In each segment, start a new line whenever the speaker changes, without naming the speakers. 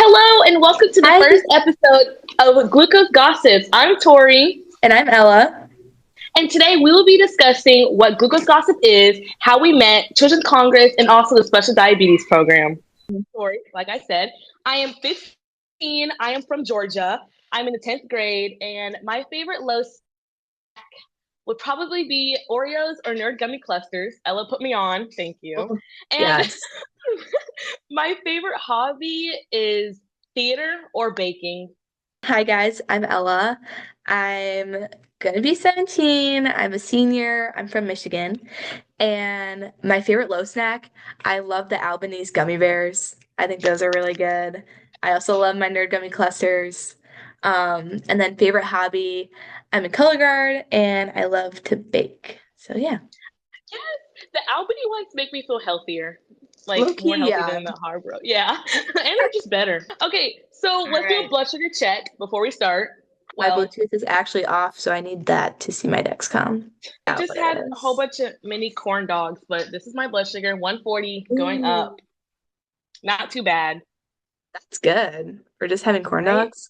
Hello, and welcome to the
Hi,
first episode of Glucose Gossips. I'm Tori,
and I'm Ella.
and today we will be discussing what Glucose Gossip is, how we met, Children's Congress, and also the Special Diabetes Program. Tori, like I said, I am 15. I am from Georgia. I'm in the 10th grade, and my favorite low would probably be Oreos or Nerd Gummy Clusters. Ella put me on. Thank you.
Oh,
And
yes.
my favorite hobby is theater or baking.
Hi, guys. I'm Ella. I'm gonna be 17. I'm a senior. I'm from Michigan. And my favorite low snack, I love the Albanese gummy bears. I think those are really good. I also love my Nerd Gummy Clusters. And then favorite hobby, I'm a color guard and I love to bake. So yeah.
Yes, the Albany ones make me feel healthier, like
Low
more
key,
healthy
yeah.
than the Harborough. Yeah, and they're just better. Okay, so
All
let's do a
right.
blood sugar check before we start.
My
Well,
Bluetooth is actually off, so I need that to see my Dexcom.
I
Yeah,
just
what it
had a whole
is.
bunch of mini corn dogs, but this is my blood sugar, 140 going
Ooh,
up. Not too bad,
that's good. For just having corn
right?
dogs.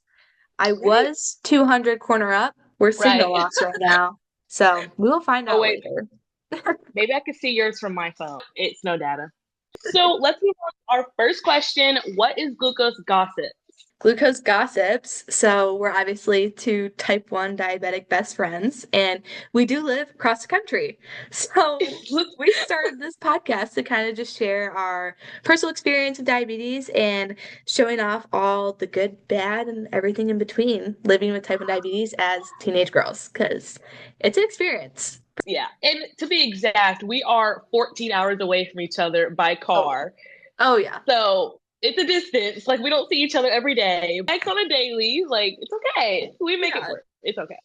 I
Right,
was 200 corner up. We're
right.
signal lost right now. So we will find
Oh
out
wait,
later.
maybe I could see yours from my phone. It's no data. So let's move on to our first question. What is glucose gossip?
Glucose gossips. So we're obviously two type 1 diabetic best friends, and we do live across the country. So we started this podcast to kind of just share our personal experience with diabetes and showing off all the good, bad, and everything in between living with type 1 diabetes as teenage girls, because it's an experience.
Yeah, and to be exact, we are 14 hours away from each other by
Oh, yeah.
car.
Oh, yeah.
So it's a distance. Like we don't see each other every day. Text on a daily. Like it's okay. We make it
Yeah.
work. It's okay.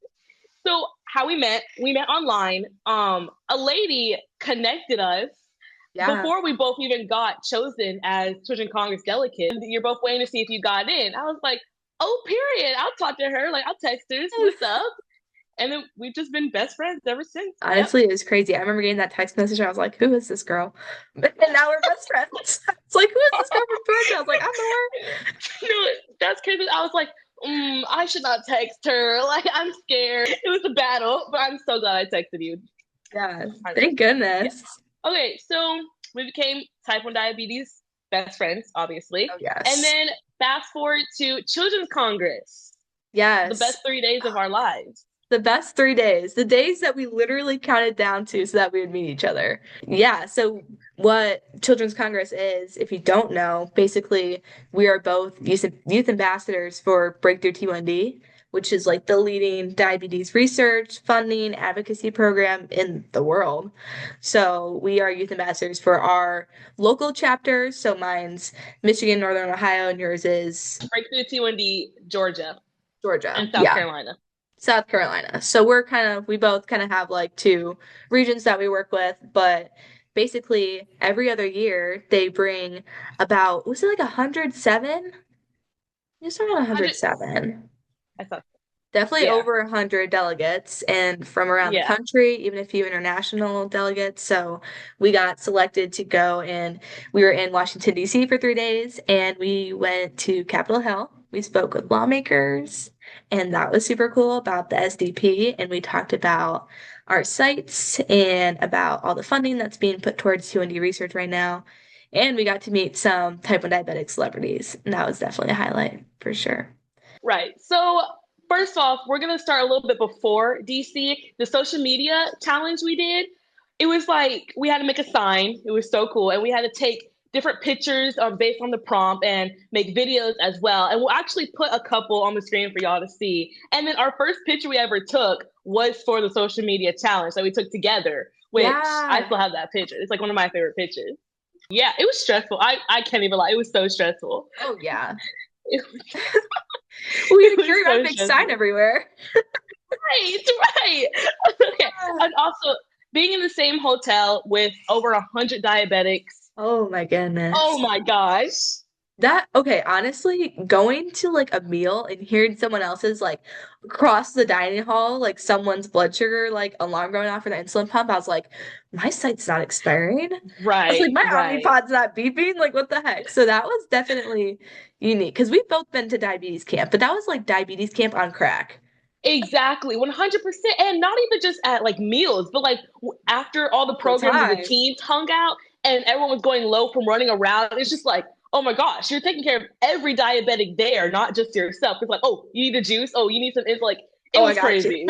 So how we met online. A lady connected us
Yeah.
before we both even got chosen as Children Congress delegates. You're both waiting to see if you got in. I was like, oh, period. I'll talk to her. Like I'll text her. What's up? And then we've just been best friends ever since. Yep.
Honestly, it was crazy. I remember getting that text message. And I was like, "Who is this girl?" And now we're best friends. It's like, "Who is this girl from Georgia?" I was like, "I know her."
No, that's crazy. I was like, I should not text her. Like, I'm scared. It was a battle, but I'm so glad I texted you.
Yeah,
I'm,
thank
yeah.
goodness.
Okay, so we became type 1 diabetes best friends, obviously.
Oh
And
yes,
then fast forward to Children's Congress, the best
yes.
3 days of our lives.
The best 3 days, the days that we literally counted down to so that we would meet each other. Yeah, so what Children's Congress is, if you don't know, basically we are both youth ambassadors for Breakthrough T1D, which is like the leading diabetes research, funding, advocacy program in the world. So we are youth ambassadors for our local chapters. So mine's Michigan, Northern Ohio, and yours is
Breakthrough T1D, Georgia,
Georgia.
and South
Yeah.
Carolina.
South Carolina. So we both kind of have like two regions that we work with, but basically every other year they bring about, was it like 107? It's around
100.
107.
I thought,
Definitely
yeah,
over 100 delegates and from around the
yeah.
country, even a few international delegates. So we got selected to go and we were in Washington, D.C. for 3 days and we went to Capitol Hill. We spoke with lawmakers and that was super cool about the SDP. And we talked about our sites and about all the funding that's being put towards Q&D research right now. And we got to meet some type 1 diabetic celebrities. And that was definitely a highlight for sure.
Right. So, first off, we're going to start a little bit before DC. The social media challenge we did, it was like we had to make a sign. It was so cool. And we had to take different pictures based on the prompt and make videos as well. And we'll actually put a couple on the screen for y'all to see. And then our first picture we ever took was for the social media challenge that we took together, which I
Yeah.
still have that picture. It's like one of my favorite pictures. Yeah, it was stressful. I can't even lie. It was so stressful.
Oh, yeah.
It,
We
it
had to
was
carry around a
so
big sign
stressful.
everywhere.
Right, right. Okay. And also being in the same hotel with over 100 diabetics.
Oh my
Oh
goodness.
my gosh.
That okay, honestly, going to like a meal and hearing someone else's like across the dining hall, like someone's blood sugar like alarm going off for the insulin pump, I was like, my sight's not expiring. I was like,
Right,
my
right.
Omnipod's not beeping. Like, what the heck? So that was definitely unique because we've both been to diabetes camp, but that was like diabetes camp on crack.
Exactly, 100%. And not even just at like meals, but like after all the
All the
programs and the
time.
teams hung out and everyone was going low from running around. It's just like, oh my gosh, you're taking care of every diabetic there, not just yourself. It's like, oh, you need a juice. Oh, you need some. It's like, it
Oh, I
was
got you.
crazy.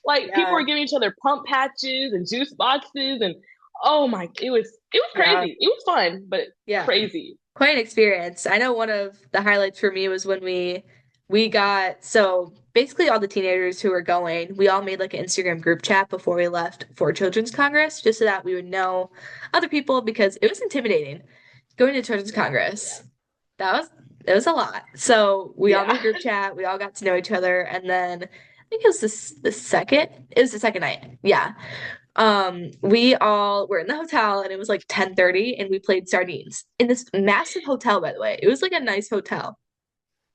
Like people
Yeah,
were giving each other pump patches and juice boxes. And oh my, it was
yeah,
crazy. It was fun, but
yeah.
crazy.
Quite an experience. I know one of the highlights for me was when we got so basically all the teenagers who were going, we all made like an Instagram group chat before we left for Children's Congress, just so that we would know other people because it was intimidating going to Children's Congress. That was it was a lot. So we all
Yeah.
made a group chat, we all got to know each other, and then I think it was the second night. Yeah. We all were in the hotel and it was like 10:30 and we played sardines in this massive hotel, by the way. It was like a nice hotel.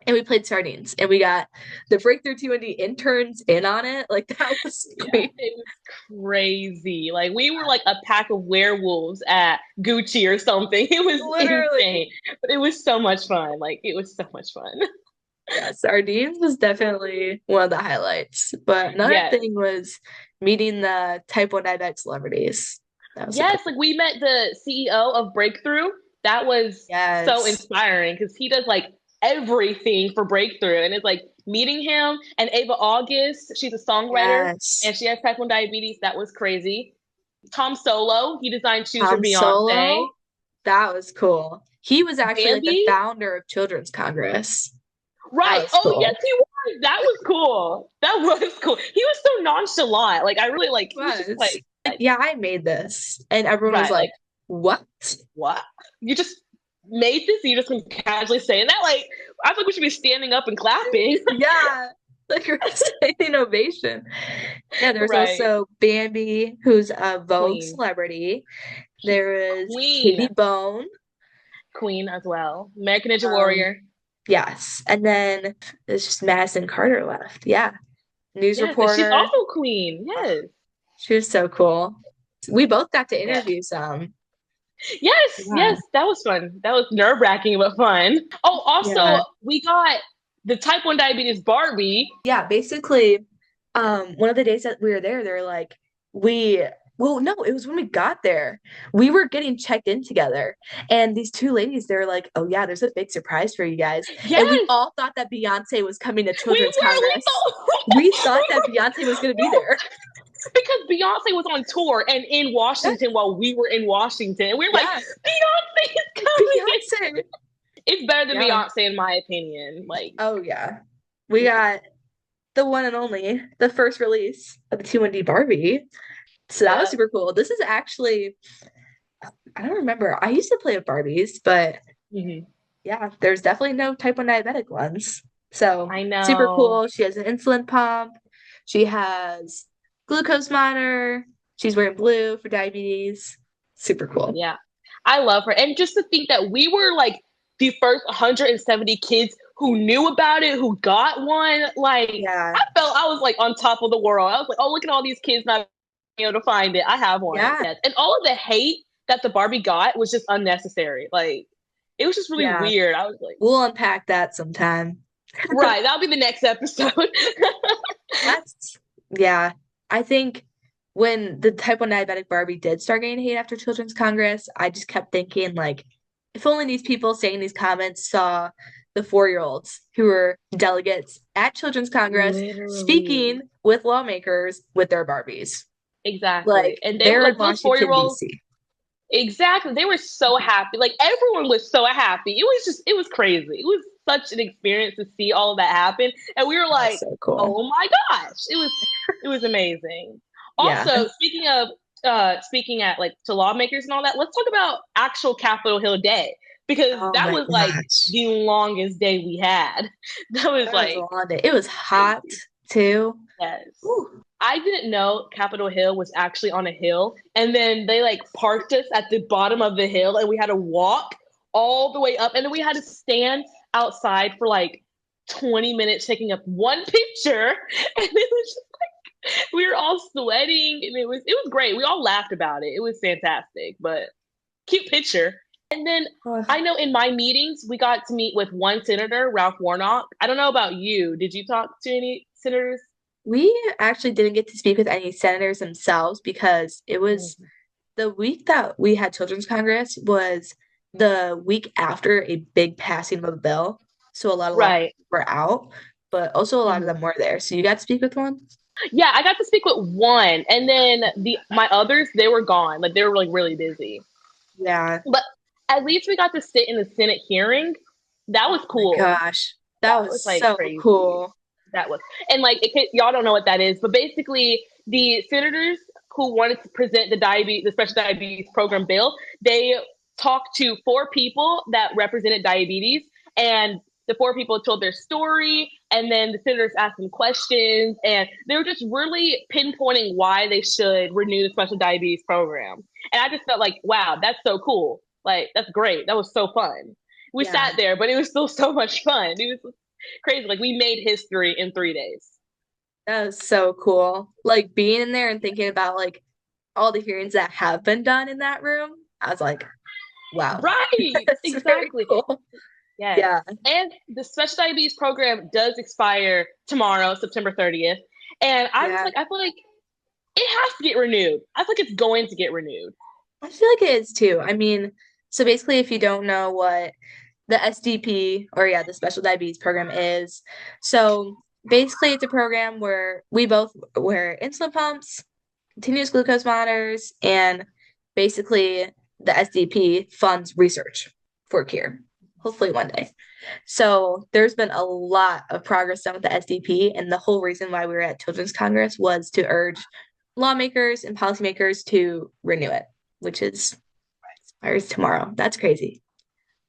And we played sardines and we got the Breakthrough T1D interns in on it. Like that was
Yeah,
great.
it was crazy. Like we were like a pack of werewolves at Gucci or something. It was
Literally.
insane, but it was so much fun. Like it was so much fun.
Yeah, sardines was definitely one of the highlights. But another
Yes.
thing was meeting the type 1 diabetic celebrities. That was super
Yes, like we met the CEO of Breakthrough. That was so
yes.
inspiring because he does like everything for Breakthrough. And it's like meeting him and Ava August, she's a songwriter
Yes.
and she has type 1 diabetes. That was crazy. Tom Solo, he designed shoes for
Han
Beyonce.
Solo. That was cool. He was actually like the
Bambi,
founder of Children's Congress. That
right.
was
Oh, yes,
cool.
he was. That was cool. That was cool. He was so nonchalant. Like, I really like,
He
he was just
was. Like,
like,
yeah, I made this. And everyone was
right.
like,
Like,
what?
what? You just made this? You just been casually saying that? Like, I feel like we should be standing up and clapping.
Yeah. Like a standing ovation. Yeah, there's
Right.
also Bambi, who's a Vogue
Queen.
celebrity. There is
Queen.
Katie Bone.
Queen as well. American Ninja
Um,
Warrior.
yes. And then there's just Madison Carter left. Yeah. News
Yes. And she's
reporter.
also Queen. Yes.
She was so cool. We both got to
Yeah.
interview some.
Yes,
Yeah.
yes, that was fun. That was nerve-wracking but fun. Oh,
Yeah.
also, we got the type 1 diabetes Barbie.
Yeah, basically, one of the days that we were there, they're like, we, well, no, it was when we got there. We were getting checked in together, and these two ladies, they're like, "Oh yeah, there's a big surprise for you guys," and we
Yes,
all thought that Beyonce was coming to
we
Children's
were. We
Congress.
thought,
We thought
we
that Beyonce was going to be there.
because Beyonce was on tour and in Washington while we were in Washington. And we were like,
Yeah,
Beyonce is coming.
Beyonce.
It's better than
Yeah.
Beyonce, in my opinion. Like,
Oh yeah. We
yeah.
got the one and only, the first release of the T1D Barbie. So that was
Yeah.
super cool. This is actually, I don't remember. I used to play with Barbies, but
Mhm.
yeah, there's definitely no type 1 diabetic ones. So
I
super
know.
cool. She has an insulin pump. She has glucose monitor. She's wearing blue for diabetes. Super cool.
Yeah. I love her. And just to think that we were like the first 170 kids who knew about it, who got one, like
Yeah.
I felt I was like on top of the world. I was like, oh, look at all these kids not being able to find it. I have one.
Yeah.
Yes. And all of the hate that the Barbie got was just unnecessary. Like it was just really
Yeah.
weird. I was like,
We'll unpack that sometime.
right, that'll be the next episode.
That's, yeah. I think when the type 1 diabetic Barbie did start getting hate after Children's Congress, I just kept thinking, like, if only these people saying these comments saw the 4-year-olds who were delegates at Children's Congress
Literally.
speaking with lawmakers with their Barbies.
Exactly.
Like,
And they were
they're in
like those
Washington,
4-year-olds.
D.C.
Exactly. They were so happy. Like everyone was so happy. It was crazy. It was such an experience to see all of that happen. And we were
That was
like,
so cool.
oh my gosh. It was amazing.
Yeah.
Also, speaking at like to lawmakers and all that, let's talk about actual Capitol Hill Day. Because
Oh
that
my
was like
gosh.
the longest day we had. That was
That was a
like
long day. It was hot
crazy.
too.
Yes.
Ooh.
I didn't know Capitol Hill was actually on a hill. And then they like parked us at the bottom of the hill and we had to walk all the way up. And then we had to stand outside for like 20 minutes taking up one picture. And it was just, we were all sweating and it was great. We all laughed about it. It was fantastic, but cute picture. And then I know in my meetings, we got to meet with one senator, Ralph Warnock. I don't know about you. Did you talk to any senators?
We actually didn't get to speak with any senators themselves because it was the week that we had Children's Congress was the week after a big passing of a bill. So a lot of laws
Right.
were out, but also a lot of
Mhm.
them were there. So you got to speak with one?
Yeah, I got to speak with one, and then the my others they were gone. Like they were like really busy.
Yeah.
But at least we got to sit in the Senate hearing. That was
Oh my
cool.
gosh. That
That
was
was like
so
crazy.
cool.
That was, and like y'all don't know what that is, but basically the senators who wanted to present the special diabetes program bill, they talked to four people that represented diabetes, and the four people told their story, and then the senators asked them questions, and they were just really pinpointing why they should renew the special diabetes program. And I just felt like, wow, that's so cool. Like that's great. That was so fun. We
Yeah.
sat there, but it was still so much fun. It was crazy. Like we made history in 3 days.
That was so cool. Like being in there and thinking about like all the hearings that have been done in that room. I was like, wow.
Right.
That's very
Exactly.
cool.
Yes.
Yeah.
And the special diabetes program does expire tomorrow, September 30th. And I was
Yeah.
like, I feel like it has to get renewed. I feel like it's going to get renewed.
I feel like it is too. I mean, so basically, if you don't know what the SDP or yeah, the special diabetes program is, so basically, it's a program where we both wear insulin pumps, continuous glucose monitors, and basically the SDP funds research for cure, hopefully one day. So there's been a lot of progress done with the SDP, and the whole reason why we were at Children's Congress was to urge lawmakers and policymakers to renew it, which is expires tomorrow. That's crazy.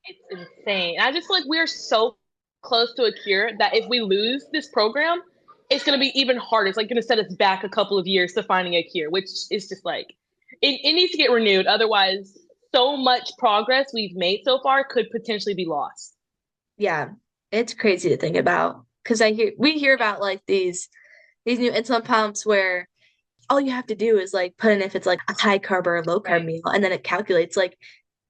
It's insane. I just feel like we're so close to a cure that if we lose this program, it's going to be even harder. It's like going to set us back a couple of years to finding a cure, which is just like, it needs to get renewed. Otherwise, so much progress we've made so far could potentially be lost.
Yeah, it's crazy to think about because we hear about like these new insulin pumps where all you have to do is like put in if it's like a high carb or a low carb
Right.
meal and then it calculates like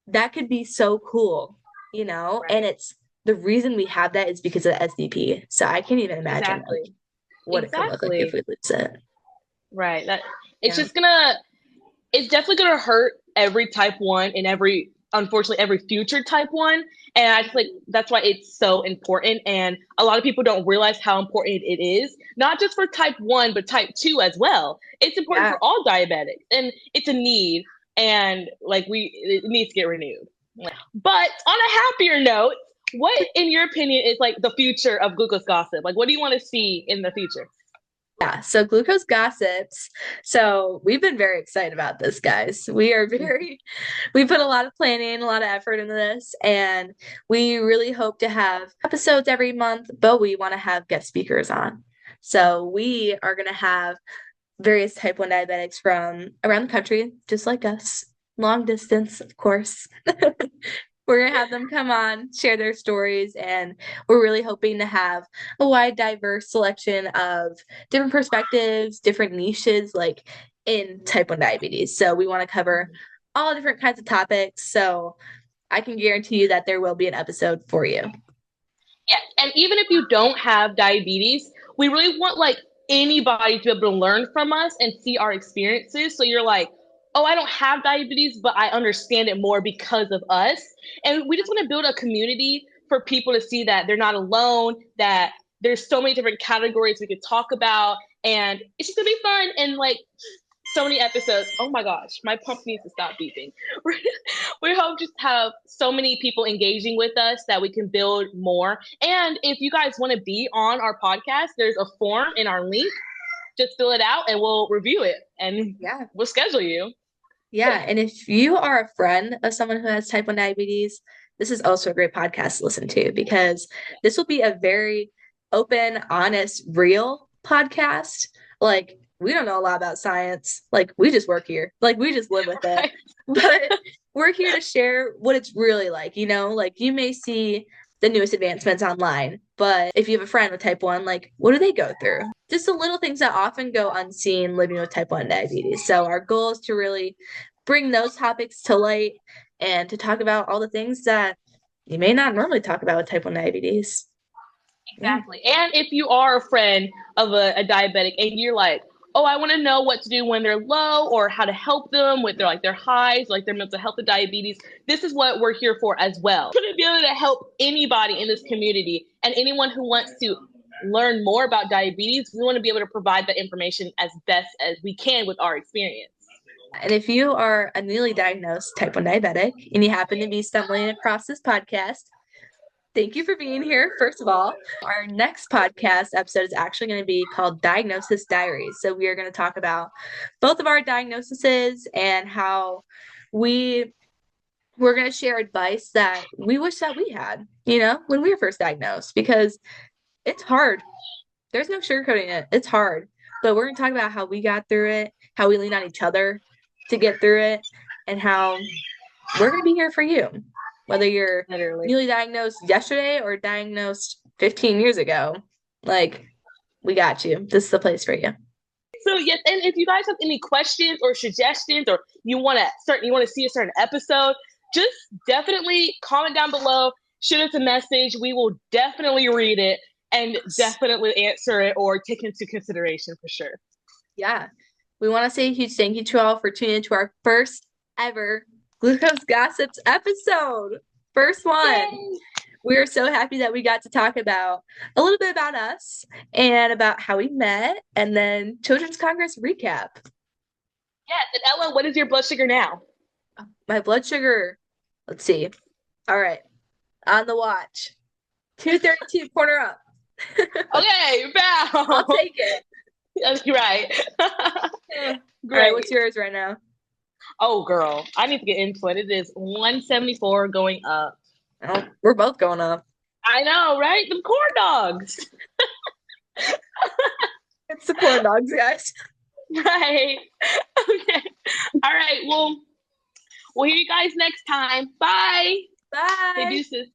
that could be so cool, you know? And
Right.
it's the reason we have that is because of the SDP. So I can't even imagine like
Exactly.
what it could look like if
Exactly.
we lose it.
Right. That it's
Yeah.
just gonna it's definitely gonna hurt every type one and every unfortunately every future type one. And I just like that's why it's so important. And a lot of people don't realize how important it is, not just for type one, but type two as well. It's important
Yeah.
for all diabetics and it's a need and like it needs to get renewed. But on a happier note, what in your opinion is like the future of glucose gossip? Like what do you want to see in the future?
Yeah, so glucose gossips. So we've been very excited about this, guys. We put a lot of planning, a lot of effort into this, and we really hope to have episodes every month, but we want to have guest speakers on. So we are going to have various type 1 diabetics from around the country, just like us, long distance, of course. We're going to have them come on, share their stories, and we're really hoping to have a wide, diverse selection of different perspectives, different niches, like in type 1 diabetes. So we want to cover all different kinds of topics. So I can guarantee you that there will be an episode for you.
Yeah, and even if you don't have diabetes, we really want like anybody to be able to learn from us and see our experiences. So you're like, oh, I don't have diabetes, but I understand it more because of us. And we just want to build a community for people to see that they're not alone, that there's so many different categories we could talk about, and it's just gonna be fun and like so many episodes. Oh my gosh, my pump needs to stop beeping. We hope just have so many people engaging with us that we can build more. And if you guys want to be on our podcast, there's a form in our link. Just fill it out and we'll review it and
Yeah.
we'll schedule you.
Yeah. And if you are a friend of someone who has type 1 diabetes, this is also a great podcast to listen to because this will be a very open, honest, real podcast. Like we don't know a lot about science. Like, we just work here. Like, we just live with it.
Right?
But we're here to share what it's really like, you know? Like, you may see the newest advancements online, but if you have a friend with type 1, like, what do they go through? Just the little things that often go unseen living with type 1 diabetes. So, our goal is to really bring those topics to light and to talk about all the things that you may not normally talk about with type 1 diabetes. Yeah.
Exactly. And if you are a friend of a diabetic and you're like, oh, I want to know what to do when they're low or how to help them with their highs, like their mental health of diabetes, this is what we're here for as well. We're going to be able to help anybody in this community and anyone who wants to learn more about diabetes. We want to be able to provide that information as best as we can with our experience.
And if you are a newly diagnosed type 1 diabetic and you happen to be stumbling across this podcast, thank you for being here, first of all. Our next podcast episode is actually going to be called Diagnosis Diaries. So we are going to talk about both of our diagnoses and how we're going to share advice that we wish that we had, you know, when we were first diagnosed, because it's hard. There's no sugarcoating it. It's hard. But we're going to talk about how we got through it, how we lean on each other to get through it, and how we're going to be here for you, whether you're
Literally.
newly diagnosed yesterday or diagnosed 15 years ago. Like, we got you. This is the place for you.
So yes, and if you guys have any questions or suggestions, or you want to see a certain episode, just definitely comment down below. Shoot us a message. We will definitely read it and definitely answer it or take into consideration for sure.
Yeah. We want to say a huge thank you to all for tuning into our first ever Glucose Gossips episode. First one.
Yay!
We are so happy that we got to talk about a little bit about us and about how we met, and then Children's Congress recap.
Yes, and Ella, what is your blood sugar now?
My blood sugar, let's see. All right, on the watch. 232, corner up.
Okay, bow.
I'll take it.
That's right.
All
Great.
right, what's yours right now?
Oh, girl, I need to get into it. It is 174 going up.
Oh, we're both going up.
I know, right? The corn dogs.
It's the corn dogs, guys.
Right. Okay. All right. Well, we'll hear you guys next time. Bye.
Bye.
Hey, deuces.